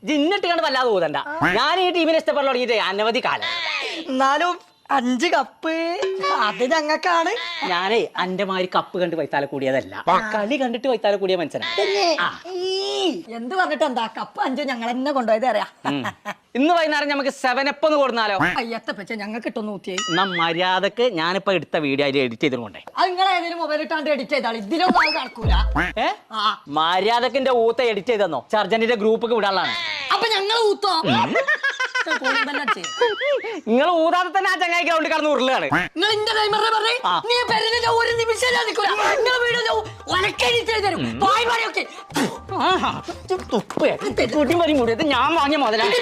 ജിന്നിട്ട് വല്ലാതെ ഊതണ്ട. ഞാൻ ഈ ടീമിനെ ഇഷ്ടപ്പെടാൻ തുടങ്ങിയിട്ട് അനവധി കാലം. എന്നാലും 5 കപ്പ് അത് ഞങ്ങൾക്കാണ്. ഞാനേ അന്റെ മാതിരി കപ്പ് കണ്ട് വൈത്താലെ കൂടിയതല്ല, കളി കണ്ടിട്ട് വൈത്താലെ കൂടിയ മനുഷ്യനാണ്. എന്ത് പറഞ്ഞിട്ട് എന്താ, കപ്പ് 5 ഞങ്ങൾ തന്നെ കൊണ്ടുപോയത് അറിയാം. ഇന്ന് വൈകുന്നേരം നമുക്ക് 7up ഒന്ന് കൊടുന്നാലോ? അയ്യത്തപ്പച്ച ഞങ്ങൾക്ക് ഇട്ടൊന്ന് ഊത്തിയായി. എന്നാ മര്യാദക്ക് ഞാനിപ്പോ എടുത്ത വീഡിയോ അതിൽ എഡിറ്റ് ചെയ്തിട്ടുണ്ടേ. അത് നിങ്ങൾ ഏതെങ്കിലും മൊബൈൽ ഇട്ടാണ്ട് എഡിറ്റ് ചെയ്താൽ ഇതിലൊന്നും അത് നടക്കൂല. മര്യാദക്കിന്റെ ഊത്ത എഡിറ്റ് ചെയ്തെന്നോ സർജന്റിന്റെ ഗ്രൂപ്പൊക്കെ വിടാനുള്ളതാണ്. അപ്പൊ ഞങ്ങൾ ഊത്തോ? നിങ്ങൾ ഊതാതെ തന്നെ ആ ചങ്ങായി ഗ്രൗണ്ടിൽ കടന്ന് ഉരുളാണ്. ഒരു നിമിഷം ഞാൻ വാങ്ങിയ മുതലാണ്.